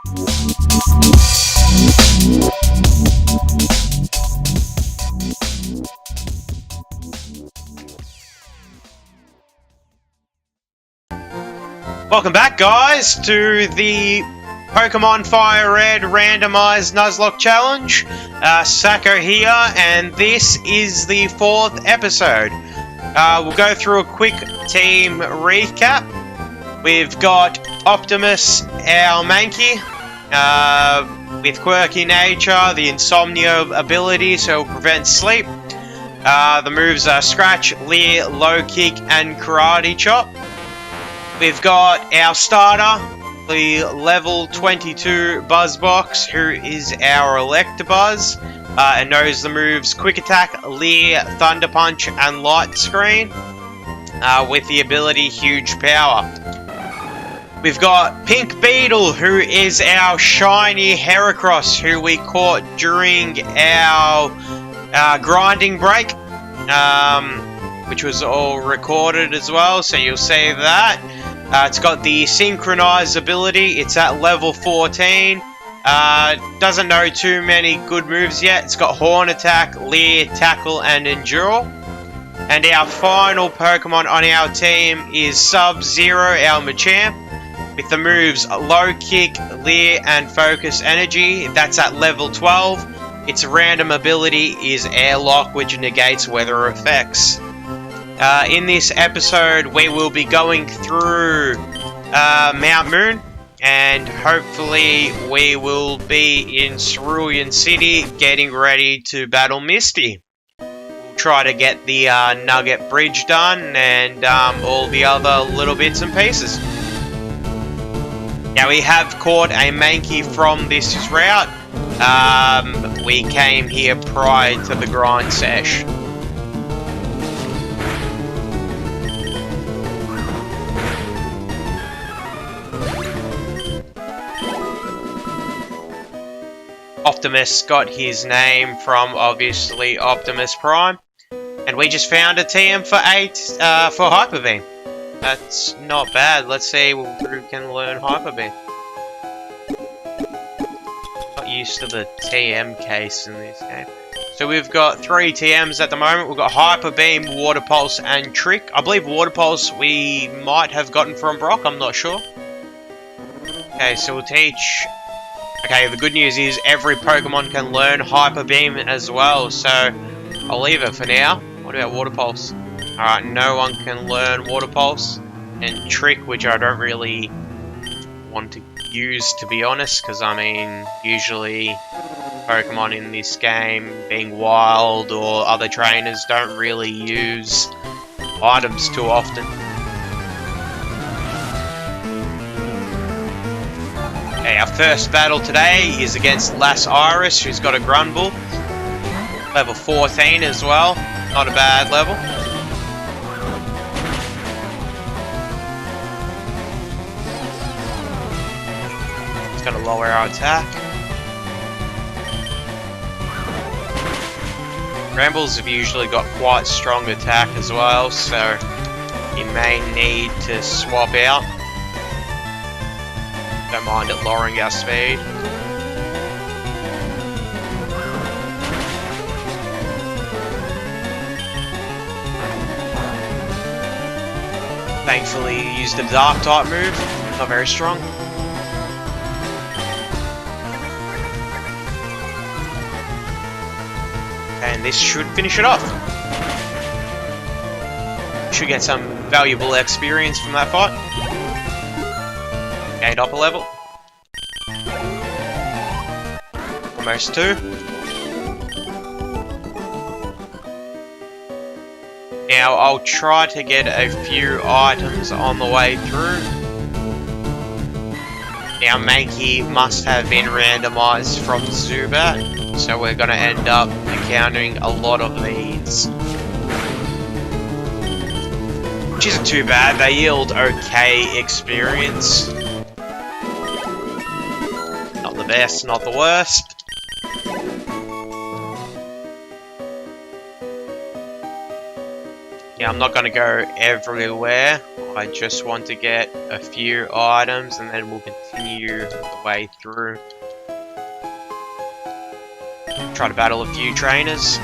Welcome back, guys, to the Pokemon Fire Red Randomized Nuzlocke Challenge. Sacco here, and this is the 4th episode. We'll go through a quick team recap. We've got Optimus, our Mankey, with quirky nature, the insomnia ability, so it'll prevent sleep. The moves are Scratch, Leer, Low Kick, and Karate Chop. We've got our starter, the level 22 Buzzbox, who is our Electabuzz, and knows the moves Quick Attack, Leer, Thunder Punch, and Light Screen, with the ability Huge Power. We've got Pink Beetle, who is our shiny Heracross, who we caught during our grinding break, which was all recorded as well, so you'll see that. It's got the Synchronize ability. It's at level 14. Doesn't know too many good moves yet. It's got Horn Attack, Leer, Tackle, and Endure. And our final Pokemon on our team is Sub-Zero, our Machamp, with the moves Low Kick, Leer, and Focus Energy. That's at level 12. Its random ability is Airlock, which negates weather effects. In this episode, we will be going through Mount Moon, and hopefully we will be in Cerulean City getting ready to battle Misty. We'll try to get the Nugget Bridge done and all the other little bits and pieces. Now, we have caught a Mankey from this route. We came here prior to the grind sesh. Optimus got his name from, obviously, Optimus Prime. And we just found a TM for 8 for Hyper Beam. That's not bad. Let's see who can learn Hyper Beam. Not used to the TM case in this game. So we've got 3 TMs at the moment. We've got Hyper Beam, Water Pulse, and Trick. I believe Water Pulse we might have gotten from Brock. I'm not sure. Okay, so we'll teach... Okay, the good news is every Pokemon can learn Hyper Beam as well, so I'll leave it for now. What about Water Pulse? Alright, no one can learn Water Pulse. And Trick, which I don't really want to use, to be honest, because I mean, usually Pokemon in this game, being wild or other trainers, don't really use items too often. Okay, our first battle today is against Lass Iris, who's got a Grunbull. Level 14 as well, not a bad level. It's going to lower our attack. Grunbulls have usually got quite strong attack as well, so you may need to swap out. Don't mind it lowering our speed. Thankfully, he used a Dark type move. Not very strong. And this should finish it off. Should get some valuable experience from that fight. Gained up a level. Almost 2. Now I'll try to get a few items on the way through. Now Mankey must have been randomized from Zubat, so we're going to end up encountering a lot of these. Which isn't too bad, they yield okay experience. Not the best, not the worst. Yeah, I'm not going to go everywhere. I just want to get a few items and then we'll continue continue the way through. Try to battle a few trainers.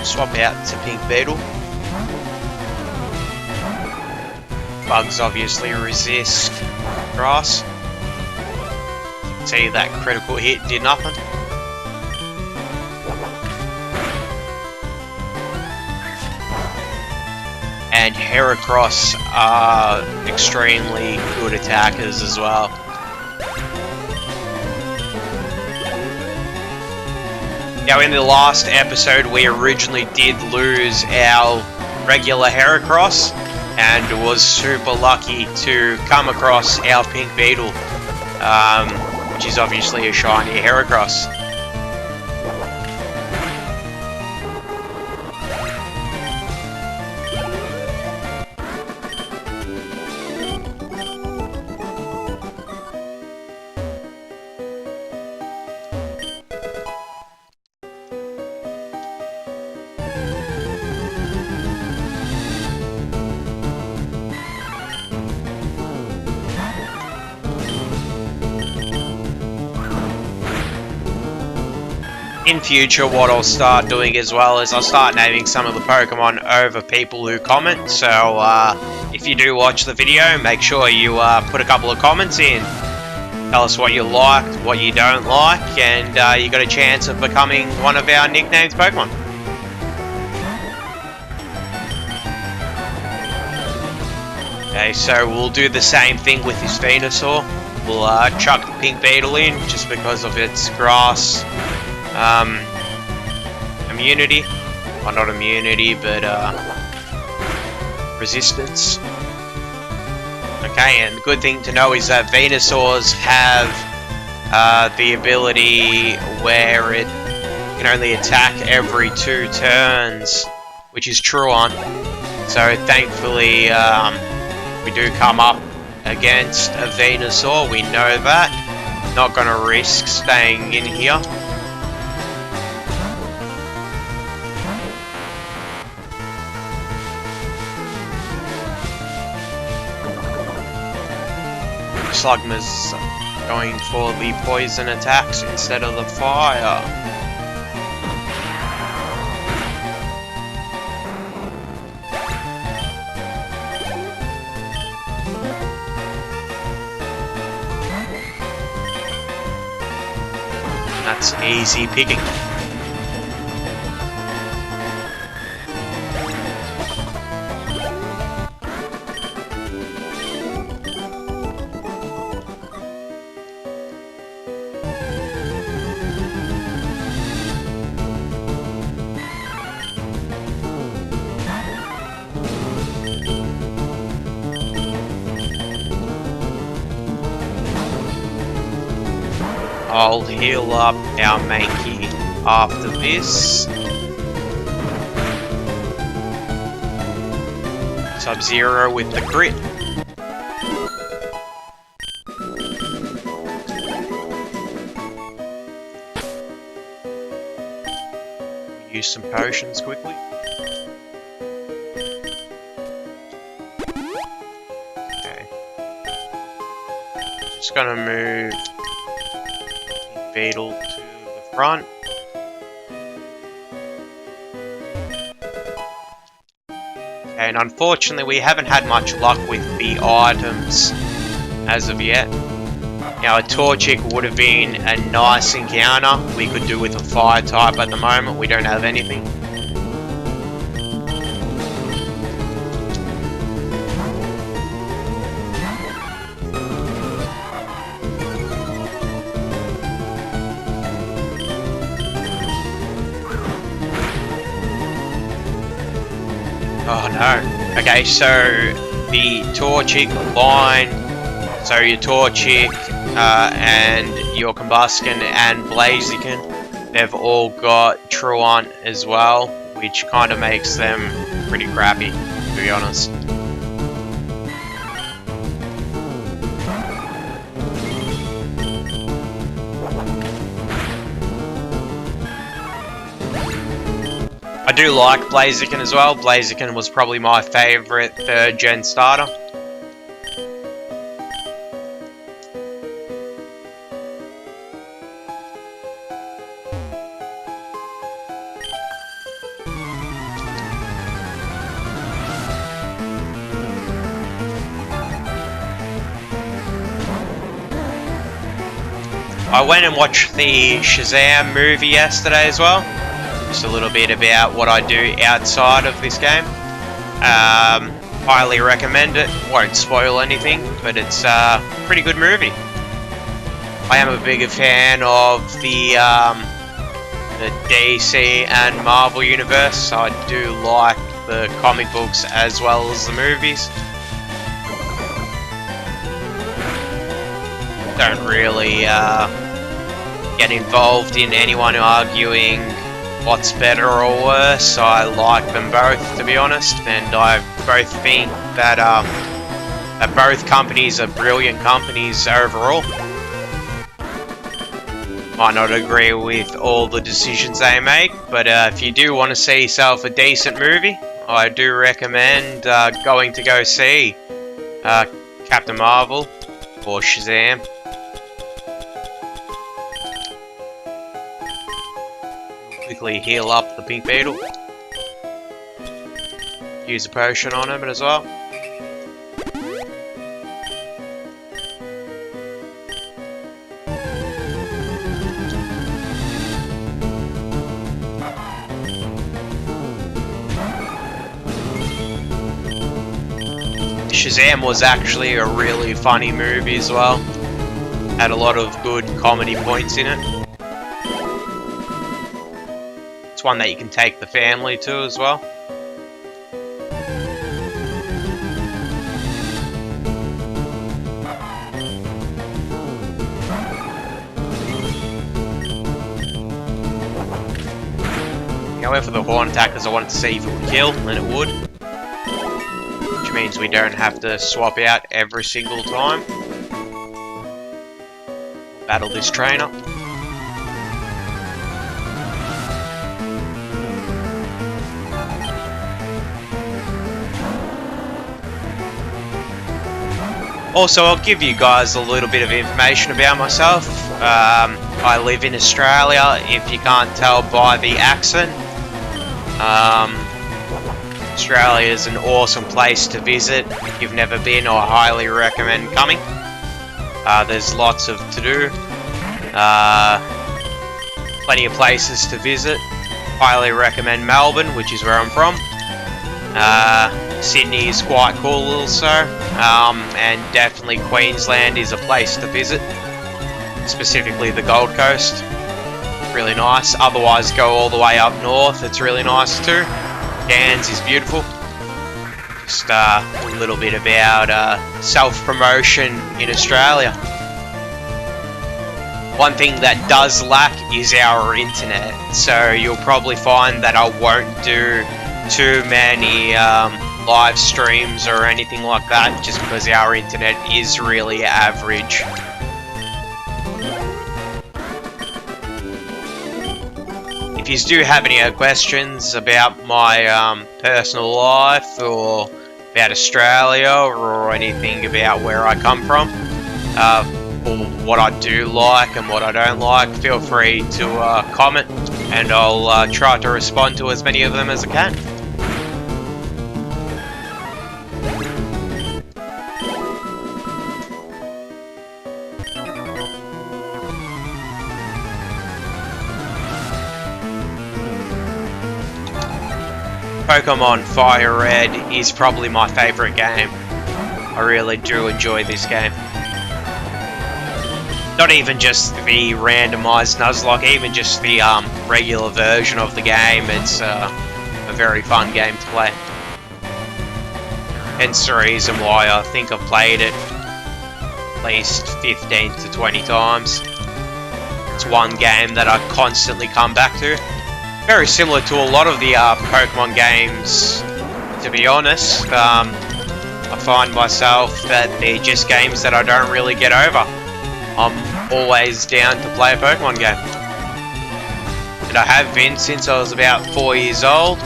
Swap out to Pink Beetle. Bugs obviously resist grass. See, that critical hit did nothing. And Heracross are extremely good attackers as well. Now, in the last episode, we originally did lose our regular Heracross, and was super lucky to come across our Pink Beetle, which is obviously a shiny Heracross. In future, what I'll start doing as well is I'll start naming some of the Pokemon over people who comment. So if you do watch the video, make sure you put a couple of comments in. Tell us what you liked, what you don't like, and you got a chance of becoming one of our nicknamed Pokemon. Okay, so we'll do the same thing with this Venusaur. We'll chuck the Pink Beetle in just because of its grass immunity. Well, not immunity, but resistance. Okay, and the good thing to know is that Venusaurs have the ability where it can only attack every 2 turns, which is true on. So thankfully, we do come up against a Venusaur, we know that. Not gonna risk staying in here. Slugma's going for the poison attacks instead of the fire. That's easy picking. I'll heal up our Mankey after this. Sub-Zero with the crit. Use some potions quickly. Okay. Just gonna move Beetle to the front. And unfortunately we haven't had much luck with the items as of yet. Now a Torchic would have been a nice encounter. We could do with a fire type at the moment. We don't have anything. Oh no. Okay, so the Torchic line, so your Torchic and your Combusken and Blaziken, they've all got Truant as well, which kind of makes them pretty crappy, to be honest. I do like Blaziken as well. Blaziken was probably my favourite 3rd gen starter. I went and watched the Shazam movie yesterday as well. Just a little bit about what I do outside of this game. Highly recommend it. Won't spoil anything, but it's a pretty good movie. I am a bigger fan of the DC and Marvel universe. I do like the comic books as well as the movies. Don't really get involved in anyone arguing what's better or worse. I like them both, to be honest, and I both think that that both companies are brilliant companies overall. Might not agree with all the decisions they make, but if you do want to see yourself a decent movie, I do recommend going to go see Captain Marvel or Shazam. Quickly heal up the pink beetle. Use a potion on him as well. Shazam was actually a really funny movie as well. Had a lot of good comedy points in it. It's one that you can take the family to as well. I went for the horn attack because I wanted to see if it would kill, and it would. Which means we don't have to swap out every single time. Battle this trainer. Also, I'll give you guys a little bit of information about myself. I live in Australia, if you can't tell by the accent. Australia is an awesome place to visit. If you've never been, I highly recommend coming. There's lots to do. Plenty of places to visit. Highly recommend Melbourne, which is where I'm from. Sydney is quite cool also, and definitely Queensland is a place to visit, specifically the Gold Coast. Really nice. Otherwise, go all the way up north, it's really nice too. Cairns is beautiful. Just a little bit about self-promotion in Australia. One thing that does lack is our internet, so you'll probably find that I won't do too many live streams or anything like that, just because our internet is really average. If you do have any questions about my personal life or about Australia or anything about where I come from, or what I do like and what I don't like, feel free to comment, and I'll try to respond to as many of them as I can. Pokemon Fire Red is probably my favourite game. I really do enjoy this game. Not even just the randomised Nuzlocke, even just the regular version of the game. It's a very fun game to play. Hence the reason why I think I've played it at least 15 to 20 times. It's one game that I constantly come back to. Very similar to a lot of the Pokemon games, to be honest. I find myself that they're just games that I don't really get over. I'm always down to play a Pokemon game. And I have been since I was about 4 years old.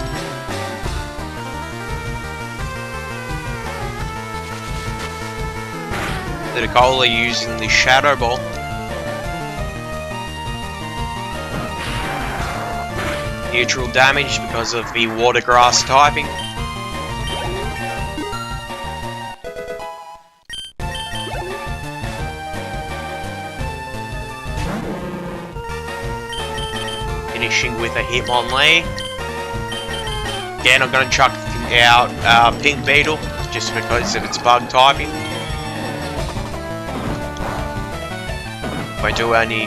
The Nicola using the Shadow Ball. Neutral damage because of the Water Grass typing. Finishing with a Hitmonlee. Again, I'm going to chuck out Pink Beetle just because of its bug typing. Won't do any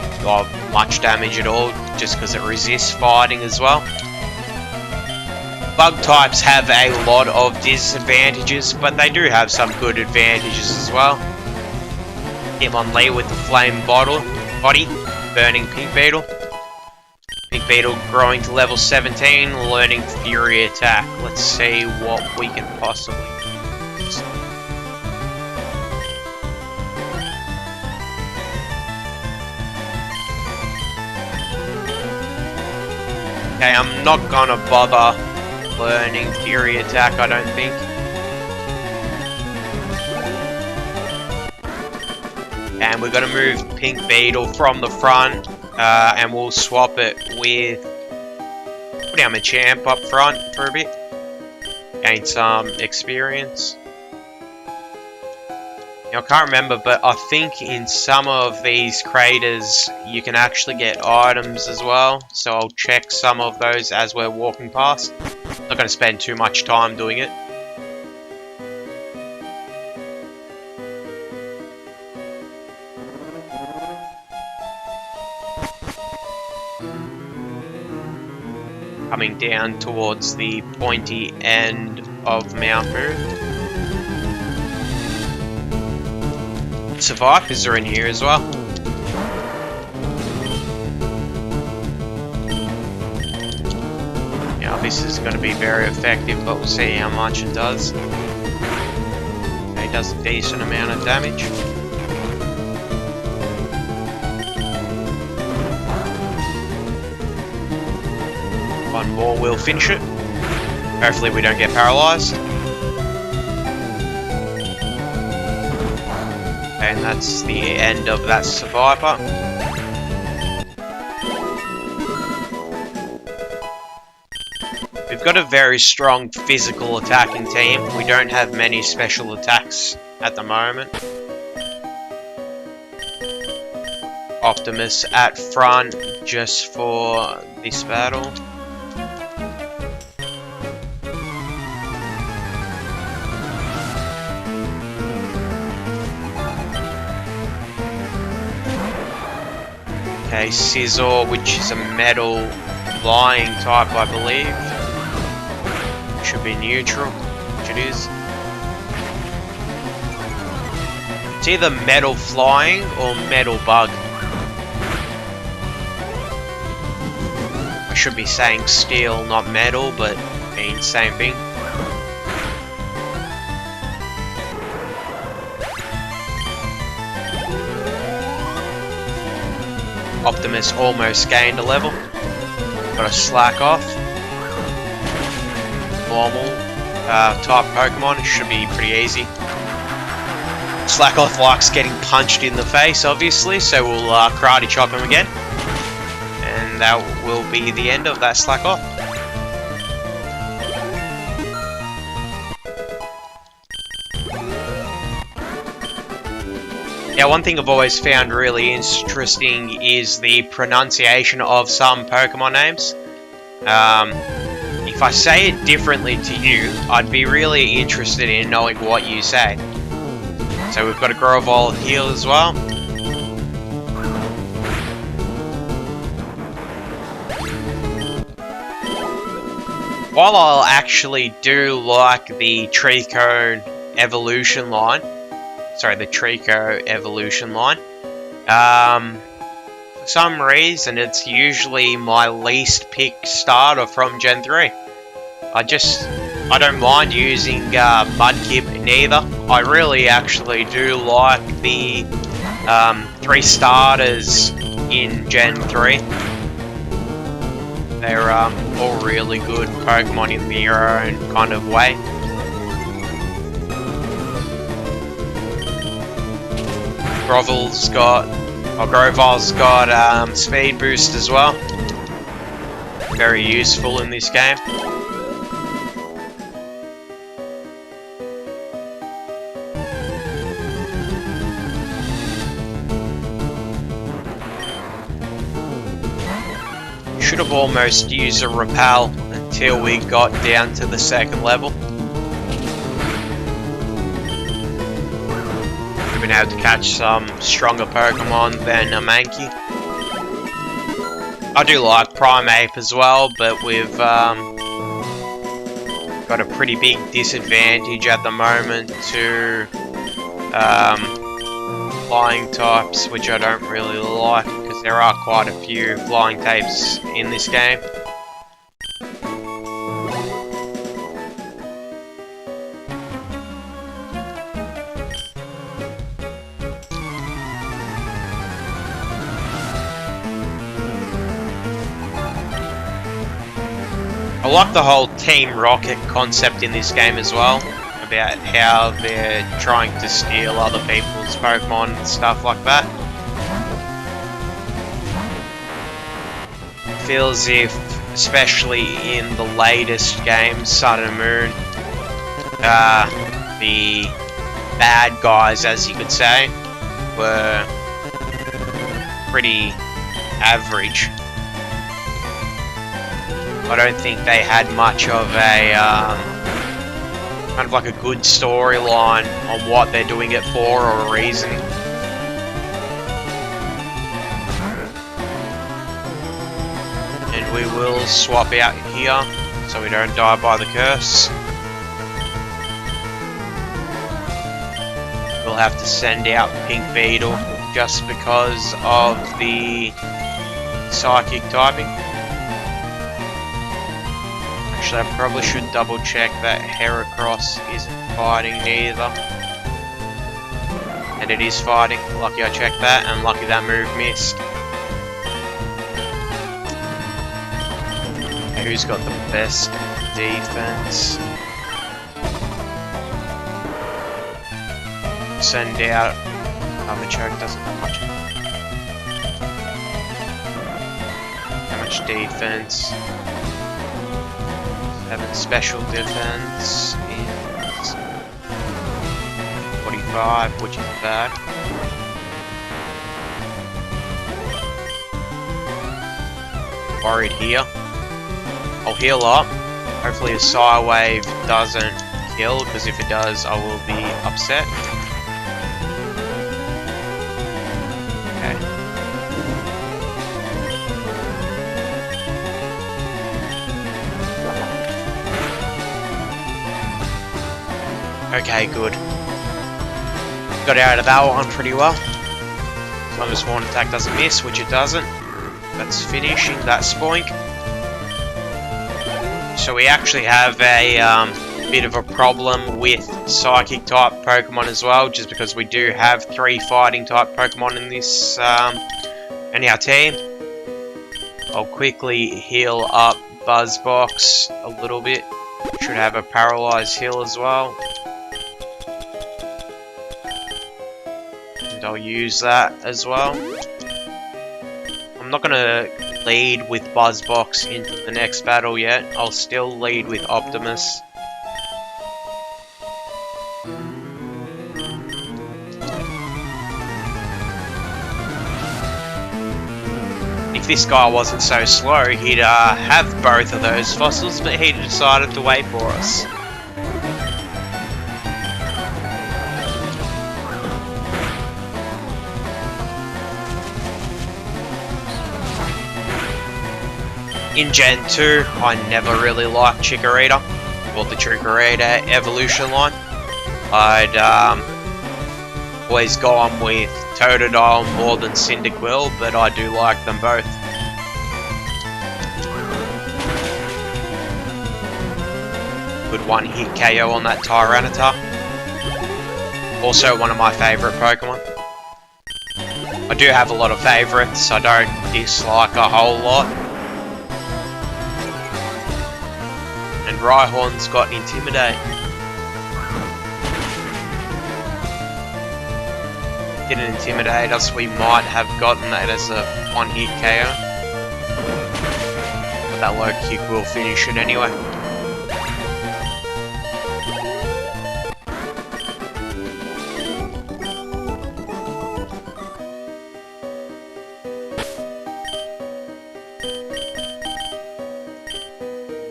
much damage at all just because it resists fighting as well. Bug types have a lot of disadvantages, but they do have some good advantages as well. Hitmonlee with the Flame Body, burning Pink Beetle. Pink Beetle growing to level 17, learning Fury Attack. Let's see what we can possibly use. Okay, I'm not gonna bother learning Fury Attack, I don't think. And we're gonna move Pink Beetle from the front, and we'll swap it with put down Machamp up front for a bit. Gain some experience. Now, I can't remember, but I think in some of these craters you can actually get items as well, so I'll check some of those as we're walking past. Not going to spend too much time doing it. Coming down towards the pointy end of Mount Moon. Survivors are in here as well. Now this is going to be very effective, but we'll see how much it does. Okay, it does a decent amount of damage. One more will finish it. Hopefully we don't get paralyzed. And that's the end of that survivor. We've got a very strong physical attacking team. We don't have many special attacks at the moment. Optimus at front just for this battle. Okay, Scizor, which is a metal flying type, I believe. Should be neutral, which it is. It's either metal flying or metal bug. I should be saying steel, not metal, but it means same thing. Optimus almost gained a level. Gotta slack off. Normal type Pokemon, it should be pretty easy. Slack off likes getting punched in the face, obviously, so we'll karate chop him again. And that will be the end of that slack off. Yeah, one thing I've always found really interesting is the pronunciation of some Pokemon names. If I say it differently to you, I'd be really interested in knowing what you say. So we've got a Grovyle here as well. While I'll actually do like the Trico evolution line, the Trico evolution line. For some reason, it's usually my least picked starter from Gen 3. I don't mind using Mudkip neither. I really actually do like the 3 starters in Gen 3. They're all really good Pokemon in their own kind of way. Grovel's got speed boost as well. Very useful in this game. Should have almost used a repel until we got down to the second level. We've been able to catch some stronger Pokemon than a Mankey. I do like Primeape as well, but we've got a pretty big disadvantage at the moment to flying types, which I don't really like, because there are quite a few flying types in this game. I like the whole Team Rocket concept in this game as well, about how they're trying to steal other people's Pokemon and stuff like that. Feels as if, especially in the latest games, Sun and Moon, the bad guys, as you could say, were pretty average. I don't think they had much of a kind of like a good storyline on what they're doing it for or a reason. And we will swap out here so we don't die by the curse. We'll have to send out Pink Beetle just because of the psychic typing. Actually, I probably should double check that Heracross isn't fighting either. And it is fighting. Lucky I checked that, and lucky that move missed. Who's got the best defense? Send out. Choke doesn't have much. How much defense? 7 special defense is 45, which is bad. Worried here. I'll heal up. Hopefully a Psy Wave doesn't kill, because if it does, I will be upset. Okay, good. Got out of that one pretty well. As long as Sworn Attack doesn't miss, which it doesn't. That's finishing that Spoink. So we actually have a bit of a problem with Psychic type Pokemon as well, just because we do have 3 Fighting type Pokemon in this in our team. I'll quickly heal up Buzzbox a little bit. Should have a Paralyzed heal as well. I'll use that as well. I'm not going to lead with Buzzbox into the next battle yet. I'll still lead with Optimus. If this guy wasn't so slow, he'd have both of those fossils, but he decided to wait for us. In Gen 2, I never really liked Chikorita, or the Chikorita evolution line. I'd always gone with Totodile more than Cyndaquil, but I do like them both. Good one-hit KO on that Tyranitar. Also one of my favourite Pokemon. I do have a lot of favourites, I don't dislike a whole lot. Rhyhorn's got Intimidate. Didn't intimidate us, we might have gotten that as a one-hit KO. But that low kick will finish it anyway.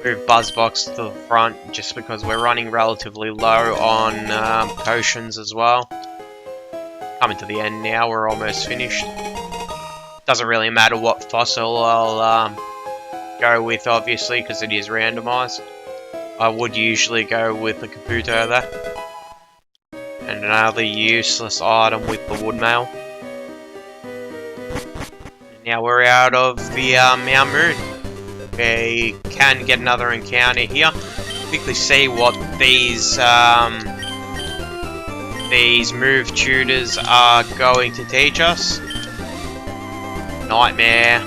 Move Buzzbox to the front just because we're running relatively low on potions as well. Coming to the end now, we're almost finished. Doesn't really matter what fossil I'll go with, obviously, because it is randomized. I would usually go with the Caputo there. And another useless item with the Woodmail. Now we're out of the Mount Moon. We can get another encounter here. Quickly see what these move tutors are going to teach us. Nightmare,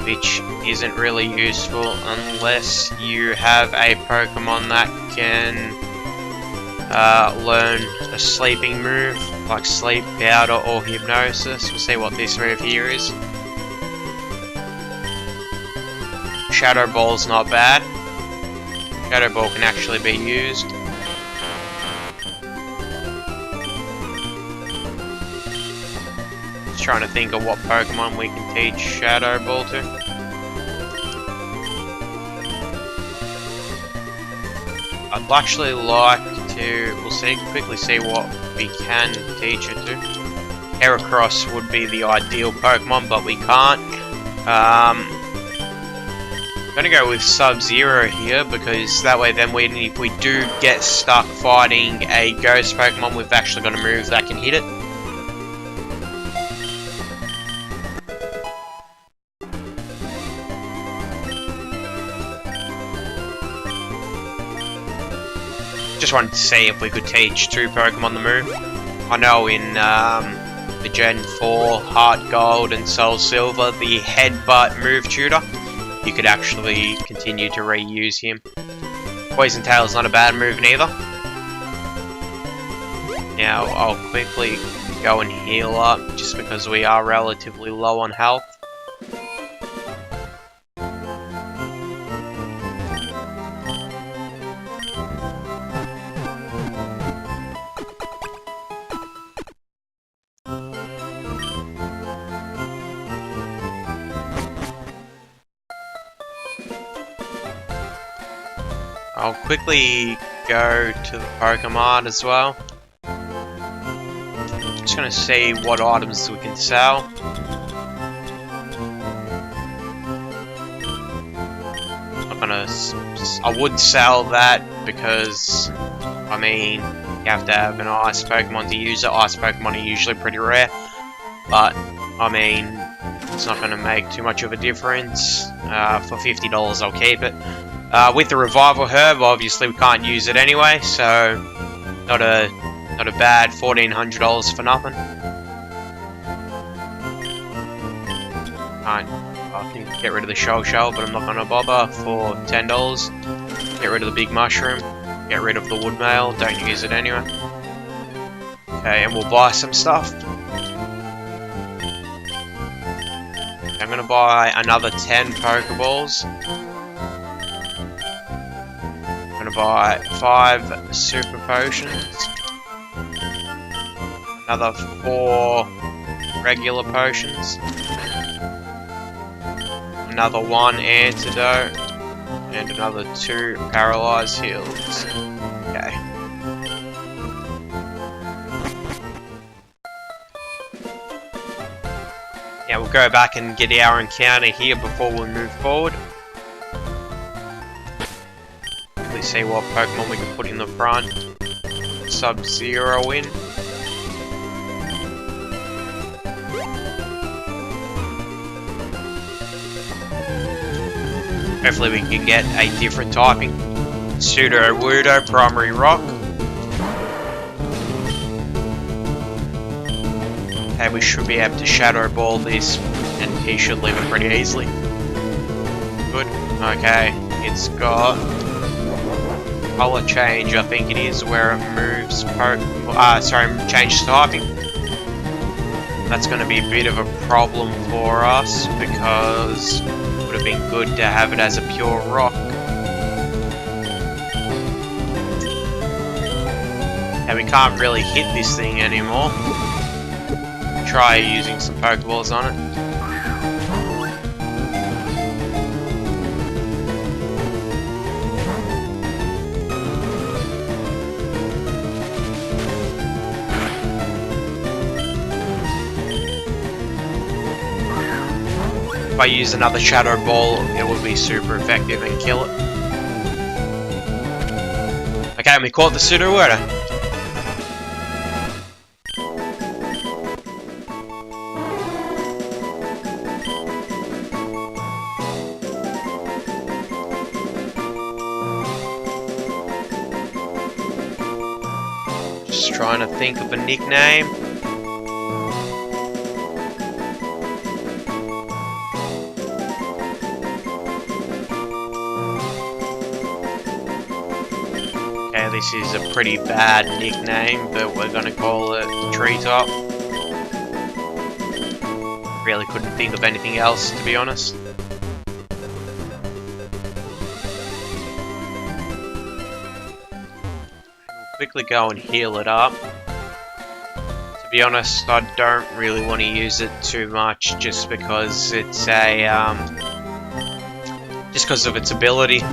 which isn't really useful unless you have a Pokemon that can learn a sleeping move, like Sleep Powder or Hypnosis. We'll see what this move here is. Shadow Ball's not bad. Shadow Ball can actually be used. Just trying to think of what Pokemon we can teach Shadow Ball to. I'd actually like to, quickly see what we can teach it to. Heracross would be the ideal Pokemon, but we can't. I'm gonna go with Sub-Zero here, because that way then if we do get stuck fighting a ghost Pokemon, we've actually got a move that can hit it. Just wanted to see if we could teach two Pokemon the move. I know in the Gen 4 Heart Gold and Soul Silver, the Headbutt move tutor, you could actually continue to reuse him. Poison Tail's not a bad move neither. Now I'll quickly go and heal up just because we are relatively low on health. I'll quickly go to the Pokemon as well. Just gonna see what items we can sell. I would sell that because, I mean, you have to have an Ice Pokemon to use it. Ice Pokemon are usually pretty rare, but I mean, it's not gonna make too much of a difference. For $50 I'll keep it. With the Revival Herb, obviously we can't use it anyway, so not a bad $1,400 for nothing. I can get rid of the Shell, but I'm not going to bother for $10. Get rid of the Big Mushroom, get rid of the Woodmail, don't use it anyway. Okay, and we'll buy some stuff. I'm going to buy another 10 Pokeballs. Buy 5 Super Potions, another 4 regular potions, another 1 Antidote, and another 2 Paralyzed Heals. Okay. Now we'll go back and get our encounter here before we move forward. See what Pokemon we can put in the front. Sub-Zero in. Hopefully we can get a different typing. Pseudo-Wudo, Primary Rock. Okay, we should be able to Shadow Ball this, and he should leave it pretty easily. Good. Okay, it's got color change, I think it is, where it moves changes typing. That's going to be a bit of a problem for us because it would have been good to have it as a pure rock. And we can't really hit this thing anymore. Try using some Pokeballs on it. If I use another Shadow Ball, it will be super effective and kill it. Okay, and we caught the Sudowoodo. Just trying to think of a nickname. This is a pretty bad nickname, but we're gonna call it Treetop. Really couldn't think of anything else, to be honest. We'll quickly go and heal it up. To be honest, I don't really want to use it too much, just because it's a just because of its ability.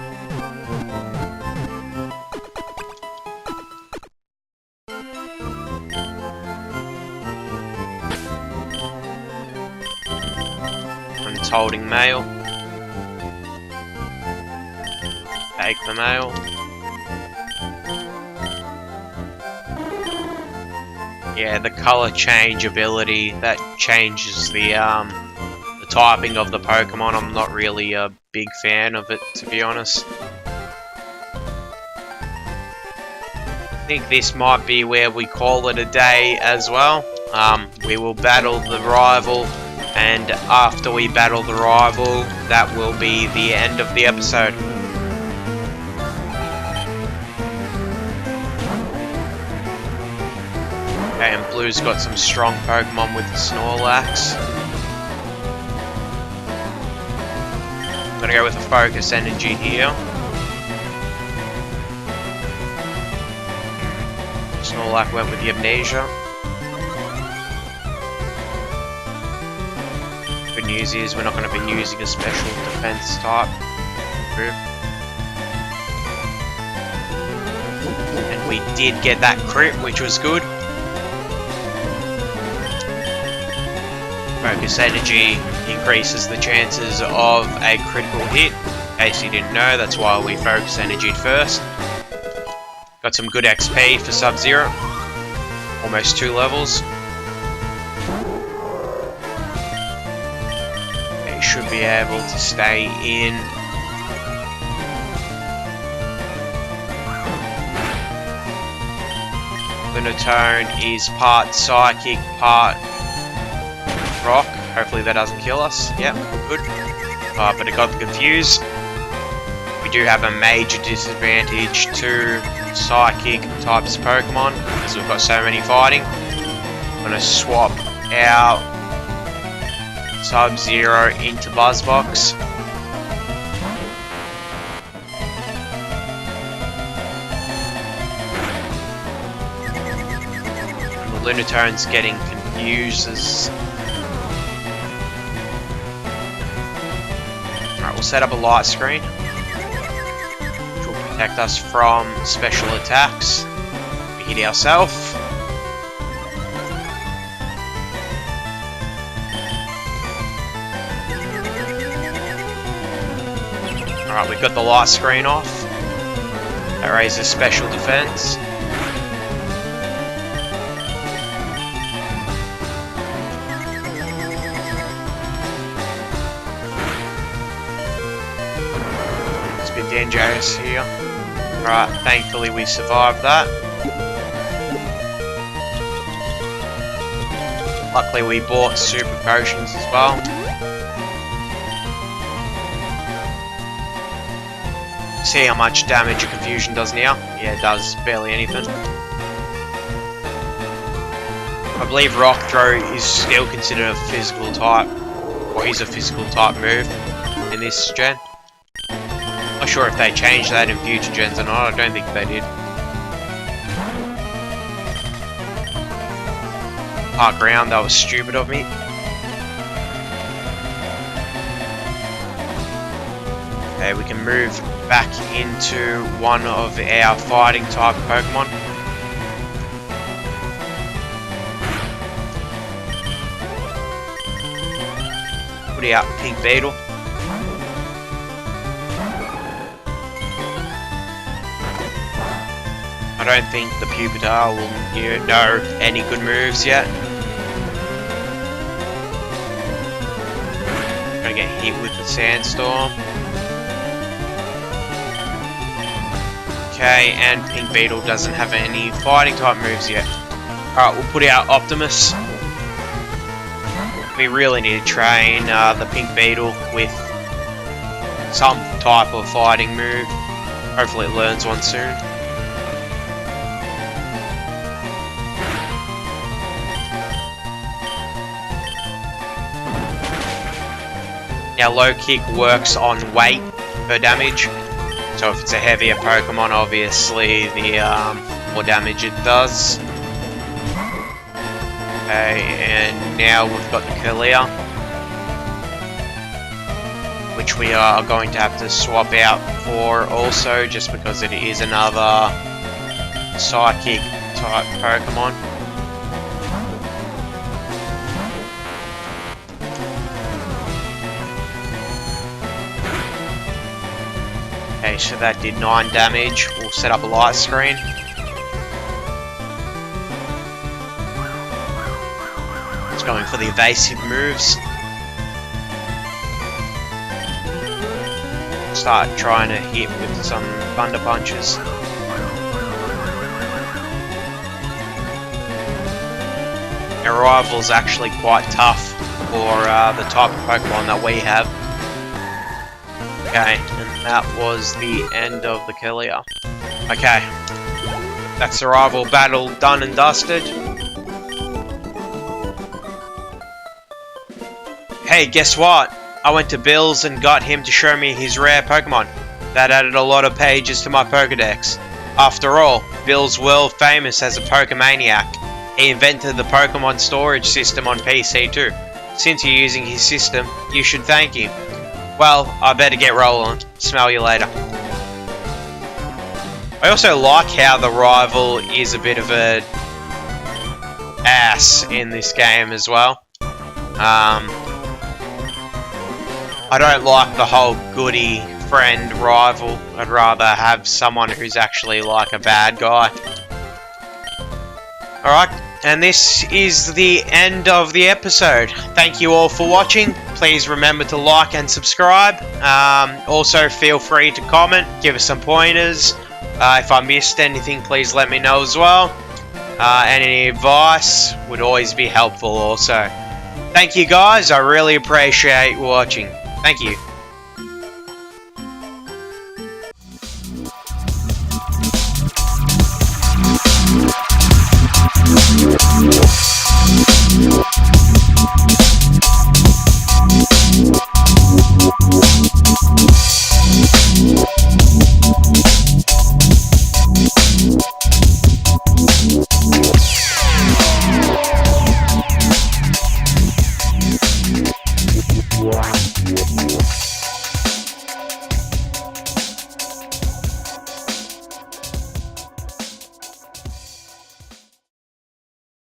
Holding mail. Take the mail. Yeah, the color change ability that changes the typing of the Pokemon. I'm not really a big fan of it, to be honest. I think this might be where we call it a day as well. We will battle the rival. And after we battle the rival, that will be the end of the episode. Okay, and Blue's got some strong Pokemon with the Snorlax. I'm gonna go with a Focus Energy here. Snorlax went with the Amnesia. Good news is we're not going to be using a special defense type move. And we did get that crit, which was good. Focus Energy increases the chances of a critical hit. In case you didn't know, that's why we Focus Energied first. Got some good XP for Sub-Zero. Almost 2 levels. Should be able to stay in. Lunatone is part psychic, part rock. Hopefully that doesn't kill us. Yep, good. But it got confused. We do have a major disadvantage to psychic types of Pokemon because we've got so many fighting. I'm gonna swap out Sub-Zero into Buzzbox. And the Lunatone's getting confused as... Alright, we'll set up a light screen, which will protect us from special attacks. We hit ourselves. Alright, we've got the light screen off. That raises special defense. It's been dangerous here. Alright, thankfully we survived that. Luckily we bought super potions as well. See how much damage a confusion does now? Yeah, it does barely anything. I believe Rock Throw is still considered a physical type, or is a physical type move in this gen. Not sure if they changed that in future gens or not, I don't think they did. Park round, that was stupid of me. Okay, we can move back into one of our fighting type Pokemon. Put out Pink Beetle. I don't think the Pupitar will know any good moves yet. Gonna get hit with the Sandstorm. Okay, and Pink Beetle doesn't have any fighting type moves yet. Alright, we'll put out Optimus. We really need to train the Pink Beetle with some type of fighting move. Hopefully it learns one soon. Now low kick works on weight per damage. So if it's a heavier Pokemon, obviously the more damage it does. Okay, and now we've got the Kalia, which we are going to have to swap out for also, just because it is another Psychic type Pokemon. Okay, so that did 9 damage. We'll set up a light screen. It's going for the evasive moves. Start trying to hit with some Thunder Punches. Our rival's actually quite tough for the type of Pokemon that we have. Okay, and that was the end of the Kalia. Okay, that's the rival battle done and dusted. Hey, guess what? I went to Bill's and got him to show me his rare Pokemon. That added a lot of pages to my Pokedex. After all, Bill's world famous as a Pokemaniac. He invented the Pokémon Storage System on PC too. Since you're using his system, you should thank him. Well, I better get rolling. Smell you later. I also like how the rival is a bit of a ass in this game as well. I don't like the whole goody friend rival. I'd rather have someone who's actually like a bad guy. Alright, and this is the end of the episode. Thank you all for watching. Please remember to like and subscribe. Also feel free to comment, give us some pointers. If I missed anything, please let me know as well. And any advice would always be helpful also. Thank you guys, I really appreciate watching. Thank you.